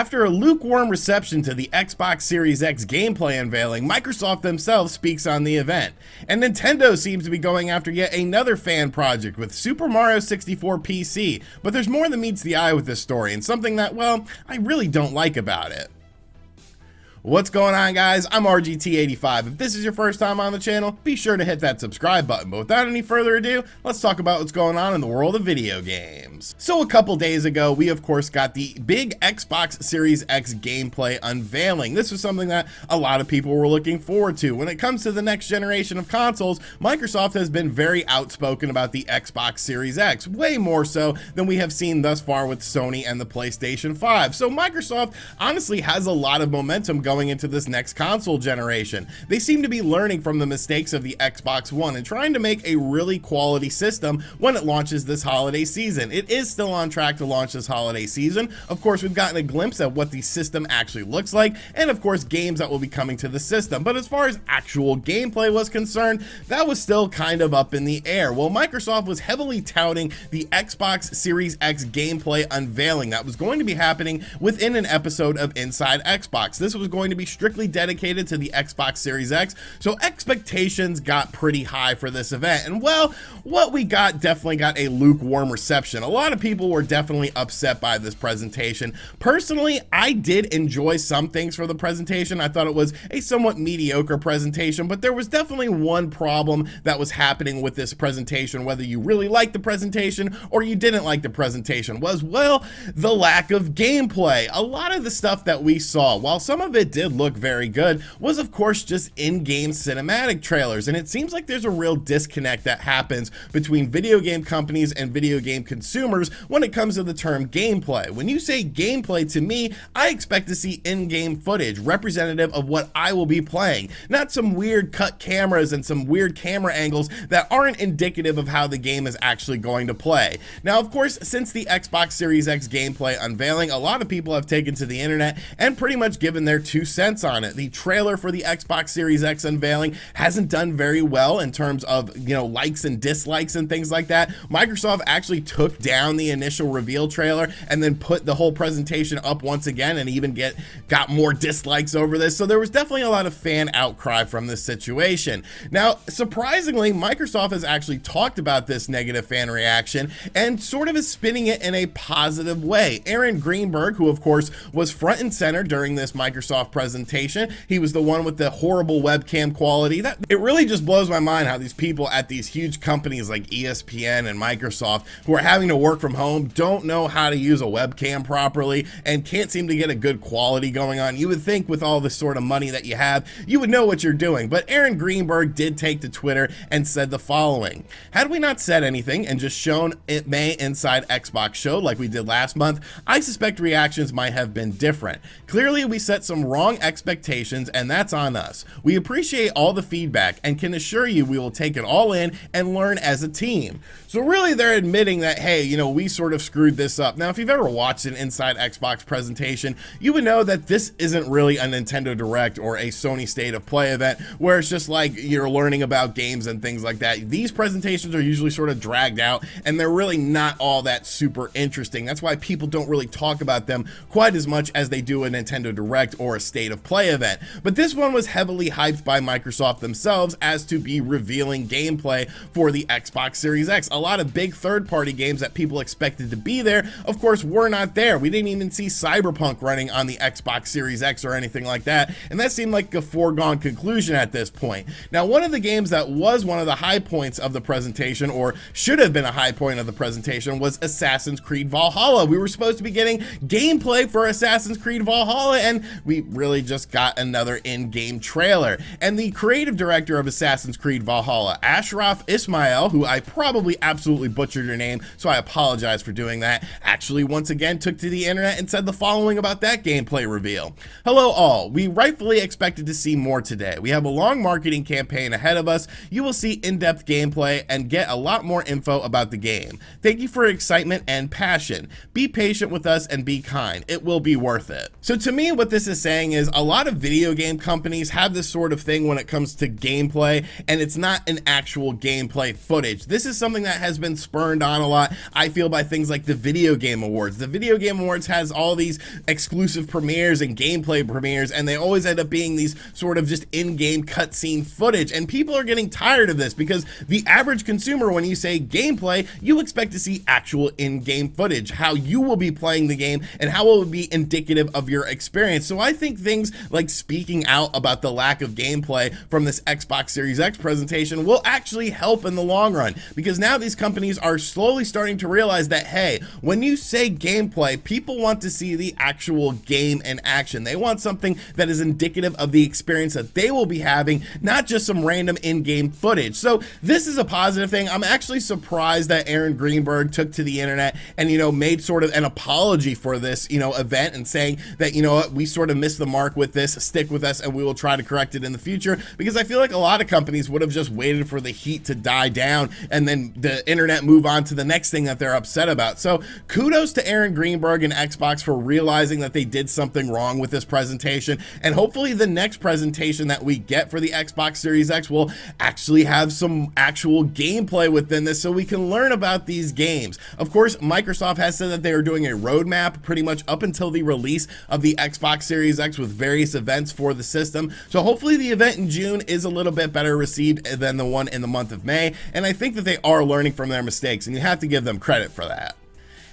After a lukewarm reception to the Xbox Series X gameplay unveiling, Microsoft themselves speaks on the event. And Nintendo seems to be going after yet another fan project with Super Mario 64 PC. But there's more than meets the eye with this story, and something that, well, I really don't like about it. What's going on, guys? I'm RGT85. If this is your first time on the channel, be sure to hit that subscribe button. But without any further ado, let's talk about what's going on in the world of video games. So a couple days ago, we of course got the big Xbox Series X gameplay unveiling. This was something that a lot of people were looking forward to. When it comes to the next generation of consoles, Microsoft has been very outspoken about the Xbox Series X, way more so than we have seen thus far with Sony and the PlayStation 5. So Microsoft honestly has a lot of momentum going into this next console generation. They seem to be learning from the mistakes of the Xbox One and trying to make a really quality system when it launches this holiday season. It is still on track to launch this holiday season. Of course, we've gotten a glimpse at what the system actually looks like, and of course games that will be coming to the system. But as far as actual gameplay was concerned, that was still kind of up in the air. Well, Microsoft was heavily touting the Xbox Series X gameplay unveiling that was going to be happening within an episode of Inside Xbox. This was going to be strictly dedicated to the Xbox Series X, so expectations got pretty high for this event. And well, what we got definitely got a lukewarm reception. A lot of people were definitely upset by this presentation. Personally, I did enjoy some things for the presentation. I thought it was a somewhat mediocre presentation, but there was definitely one problem that was happening with this presentation, whether you really liked the presentation or you didn't like the presentation, was, well, the lack of gameplay. A lot of the stuff that we saw, while some of it did look very good, was of course just in-game cinematic trailers, and it seems like there's a real disconnect that happens between video game companies and video game consumers when it comes to the term gameplay. When you say gameplay, to me, I expect to see in-game footage representative of what I will be playing, not some weird cut cameras and some weird camera angles that aren't indicative of how the game is actually going to play. Now, of course, since the Xbox Series X gameplay unveiling, a lot of people have taken to the internet and pretty much given their 2 cents on it. The trailer for the Xbox Series X unveiling hasn't done very well in terms of, likes and dislikes and things like that. Microsoft actually took down the initial reveal trailer and then put the whole presentation up once again, and even got more dislikes over this. So there was definitely a lot of fan outcry from this situation. Now, surprisingly, Microsoft has actually talked about this negative fan reaction and sort of is spinning it in a positive way. Aaron Greenberg, who of course was front and center during this Microsoft presentation, he was the one with the horrible webcam quality. That it really just blows my mind how these people at these huge companies like ESPN and Microsoft, who are having to work from home, don't know how to use a webcam properly and can't seem to get a good quality going on. You would think with all this sort of money that you have, you would know what you're doing. But Aaron Greenberg did take to Twitter and said the following: "Had we not said anything and just shown it May Inside Xbox show like we did last month, I suspect reactions might have been different. Clearly, we set some wrong expectations, and that's on us. We appreciate all the feedback and can assure you we will take it all in and learn as a team." So really, they're admitting that, hey, we sort of screwed this up. Now, if you've ever watched an Inside Xbox presentation, you would know that this isn't really a Nintendo Direct or a Sony State of Play event where it's just like you're learning about games and things like that. These presentations are usually sort of dragged out, and they're really not all that super interesting. That's why people don't really talk about them quite as much as they do a Nintendo Direct or a State of Play event. But this one was heavily hyped by Microsoft themselves as to be revealing gameplay for the Xbox Series X. A lot of big third-party games that people expected to be there, of course, were not there. We didn't even see Cyberpunk running on the Xbox Series X or anything like that, and that seemed like a foregone conclusion at this point. Now, one of the games that was one of the high points of the presentation, or should have been a high point of the presentation, was Assassin's Creed Valhalla. We were supposed to be getting gameplay for Assassin's Creed Valhalla, and we really just got another in-game trailer. And the creative director of Assassin's Creed Valhalla, Ashraf Ismail, who I probably absolutely butchered your name, so I apologize for doing that, actually once again took to the internet and said the following about that gameplay reveal: "Hello all, we rightfully expected to see more today. We have a long marketing campaign ahead of us. You will see in-depth gameplay and get a lot more info about the game. Thank you for your excitement and passion. Be patient with us and be kind. It will be worth it." So to me, what this is saying saying is a lot of video game companies have this sort of thing when it comes to gameplay, and it's not an actual gameplay footage. This is something that has been spurned on a lot, I feel, by things like the Video Game Awards. The Video Game Awards has all these exclusive premieres and gameplay premieres, and they always end up being these sort of just in-game cutscene footage, and people are getting tired of this because the average consumer, when you say gameplay, you expect to see actual in-game footage, how you will be playing the game and how it will be indicative of your experience. So I think things like speaking out about the lack of gameplay from this Xbox Series X presentation will actually help in the long run, because now these companies are slowly starting to realize that, hey, when you say gameplay, people want to see the actual game in action. They want something that is indicative of the experience that they will be having, not just some random in-game footage. So this is a positive thing. I'm actually surprised that Aaron Greenberg took to the internet and, made sort of an apology for this, event, and saying that, what, we sort of missed the mark with this, stick with us and we will try to correct it in the future, because I feel like a lot of companies would have just waited for the heat to die down and then the internet move on to the next thing that they're upset about. So kudos to Aaron Greenberg and Xbox for realizing that they did something wrong with this presentation, and hopefully the next presentation that we get for the Xbox Series X will actually have some actual gameplay within this so we can learn about these games. Of course, Microsoft has said that they are doing a roadmap pretty much up until the release of the Xbox Series X with various events for the system. So hopefully the event in June is a little bit better received than the one in the month of May, and I think that they are learning from their mistakes, and you have to give them credit for that.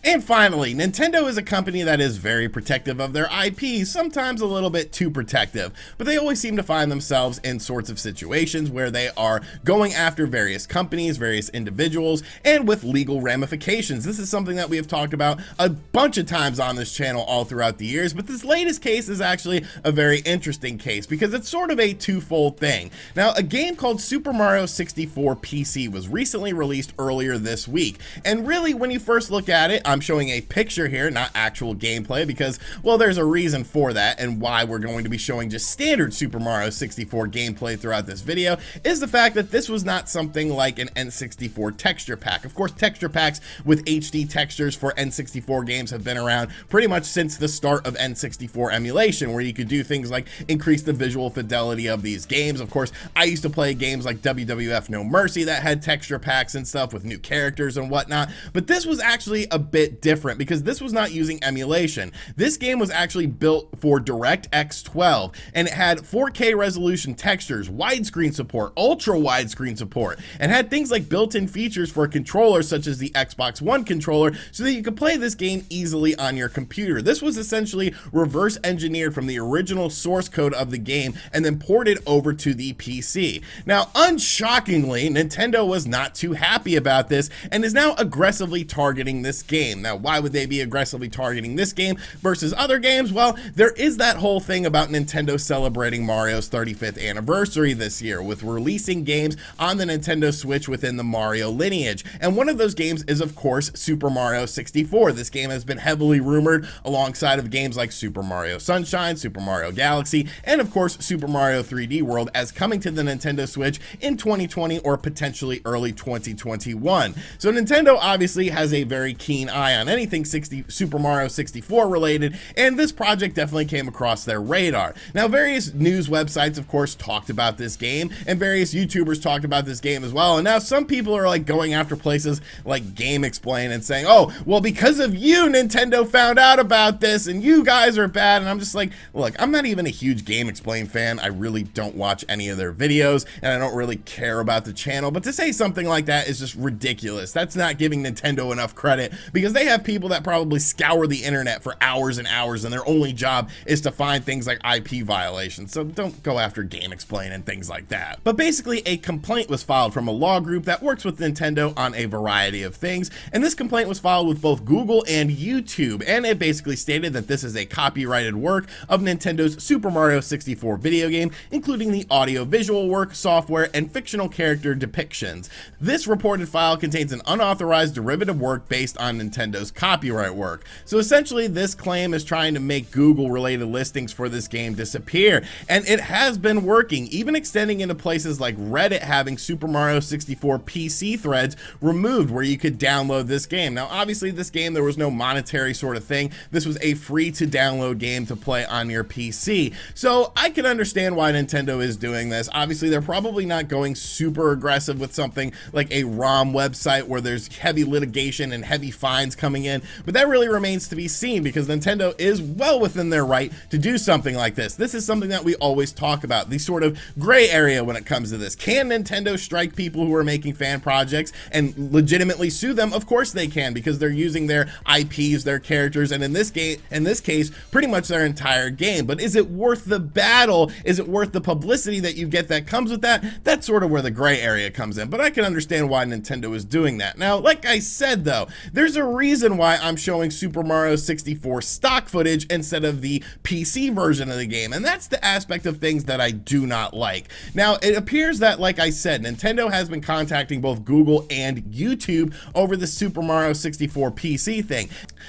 And finally, Nintendo is a company that is very protective of their IP, sometimes a little bit too protective, but they always seem to find themselves in sorts of situations where they are going after various companies, various individuals, and with legal ramifications. This is something that we have talked about a bunch of times on this channel all throughout the years, but this latest case is actually a very interesting case because it's sort of a twofold thing. Now, a game called Super Mario 64 PC was recently released earlier this week, and really, when you first look at it, I'm showing a picture here, not actual gameplay, because, well, there's a reason for that, and why we're going to be showing just standard Super Mario 64 gameplay throughout this video is the fact that this was not something like an N64 texture pack. Of course, texture packs with HD textures for N64 games have been around pretty much since the start of N64 emulation, where you could do things like increase the visual fidelity of these games. Of course, I used to play games like WWF No Mercy that had texture packs and stuff with new characters and whatnot, but this was actually a bit different because this was not using emulation. This game was actually built for DirectX 12, and it had 4K resolution textures, widescreen support, ultra widescreen support, and had things like built-in features for controllers such as the Xbox One controller so that you could play this game easily on your computer. This was essentially reverse engineered from the original source code of the game and then ported over to the PC. Now, unshockingly, Nintendo was not too happy about this and is now aggressively targeting this game. Now, why would they be aggressively targeting this game versus other games? Well, there is that whole thing about Nintendo celebrating Mario's 35th anniversary this year with releasing games on the Nintendo Switch within the Mario lineage. And one of those games is, of course, Super Mario 64. This game has been heavily rumored alongside of games like Super Mario Sunshine, Super Mario Galaxy, and of course, Super Mario 3D World as coming to the Nintendo Switch in 2020 or potentially early 2021. So Nintendo obviously has a very keen eye on anything Super Mario 64 related, and this project definitely came across their radar. Now, various news websites, of course, talked about this game, and various YouTubers talked about this game as well, and now some people are like going after places like Game Explain and saying, oh, well, because of you, Nintendo found out about this, and you guys are bad, and I'm just like, look, I'm not even a huge Game Explain fan. I really don't watch any of their videos, and I don't really care about the channel, but to say something like that is just ridiculous. That's not giving Nintendo enough credit, because they have people that probably scour the internet for hours and hours, and their only job is to find things like IP violations. So don't go after Game Explain and things like that. But basically, a complaint was filed from a law group that works with Nintendo on a variety of things, and this complaint was filed with both Google and YouTube, and it basically stated that this is a copyrighted work of Nintendo's Super Mario 64 video game, including the audio-visual work, software, and fictional character depictions. This reported file contains an unauthorized derivative work based on Nintendo's Nintendo's copyright work. So essentially, this claim is trying to make Google-related listings for this game disappear, and it has been working, even extending into places like Reddit having Super Mario 64 PC threads removed where you could download this game. Now, obviously, this game, there was no monetary sort of thing. This was a free-to-download game to play on your PC. So I can understand why Nintendo is doing this. Obviously, they're probably not going super aggressive with something like a ROM website where there's heavy litigation and heavy fines coming in, but that really remains to be seen because Nintendo is well within their right to do something like this. This is something that we always talk about, the sort of gray area when it comes to this. Can Nintendo strike people who are making fan projects and legitimately sue them? Of course they can, because they're using their IPs, their characters, and in this case, pretty much their entire game. But is it worth the battle? Is it worth the publicity that you get that comes with that? That's sort of where the gray area comes in, but I can understand why Nintendo is doing that. Now, like I said though, there's a reason why I'm showing Super Mario 64 stock footage instead of the PC version of the game, and that's the aspect of things that I do not like. Now, it appears that, like I said, Nintendo has been contacting both Google and YouTube over the Super Mario 64 PC thing.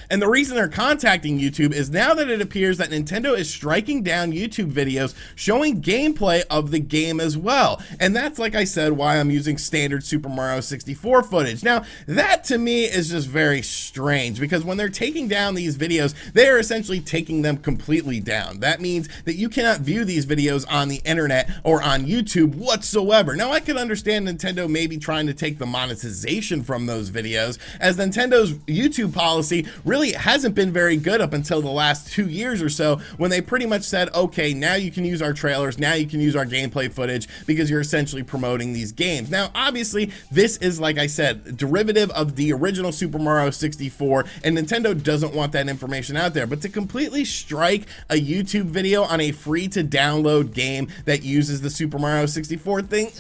And the reason they're contacting YouTube is now that it appears that Nintendo is striking down YouTube videos showing gameplay of the game as well. And that's, like I said, why I'm using standard Super Mario 64 footage. Now, that to me is just very strange, because when they're taking down these videos, they are essentially taking them completely down. That means that you cannot view these videos on the internet or on YouTube whatsoever. Now, I can understand Nintendo maybe trying to take the monetization from those videos, as Nintendo's YouTube policy really hasn't been very good up until the last 2 years or so, when they pretty much said, okay, now you can use our trailers, now you can use our gameplay footage, because you're essentially promoting these games. Now, obviously, this is, like I said, derivative of the original Super Mario 64, and Nintendo doesn't want that information out there. But to completely strike a YouTube video on a free-to-download game that uses the Super Mario 64 thing,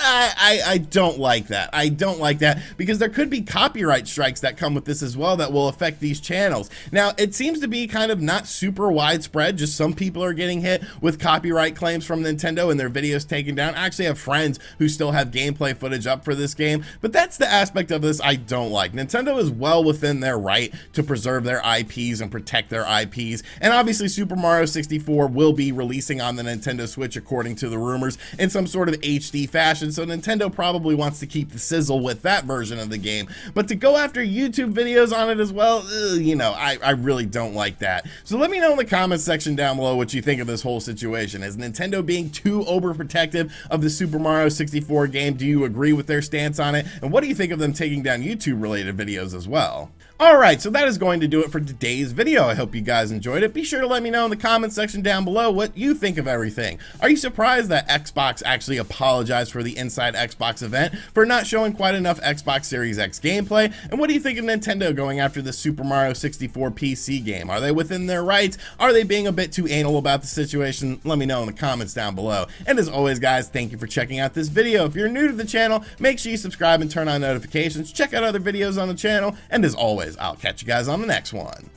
I don't like that. I don't like that, because there could be copyright strikes that come with this as well that will affect these channels. Now, it seems to be kind of not super widespread. Just some people are getting hit with copyright claims from Nintendo and their videos taken down. I actually have friends who still have gameplay footage up for this game, but that's the aspect of this I don't like. Nintendo is well within their right to preserve their IPs and protect their IPs, and obviously Super Mario 64 will be releasing on the Nintendo Switch, according to the rumors, in some sort of HD fashion, so Nintendo probably wants to keep the sizzle with that version of the game. But to go after YouTube videos on it as well, you know, I really don't like that. So let me know in the comments section down below what you think of this whole situation. Is Nintendo being too overprotective of the Super Mario 64 game? Do you agree with their stance on it? And what do you think of them taking down YouTube related videos as well? Alright, so that is going to do it for today's video. I hope you guys enjoyed it. Be sure to let me know in the comment section down below what you think of everything. Are you surprised that Xbox actually apologized for the Inside Xbox event for not showing quite enough Xbox Series X gameplay? And what do you think of Nintendo going after the Super Mario 64 PC game? Are they within their rights? Are they being a bit too anal about the situation? Let me know in the comments down below. And as always, guys, thank you for checking out this video. If you're new to the channel, make sure you subscribe and turn on notifications. Check out other videos on the channel. And as always, I'll catch you guys on the next one.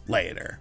Later.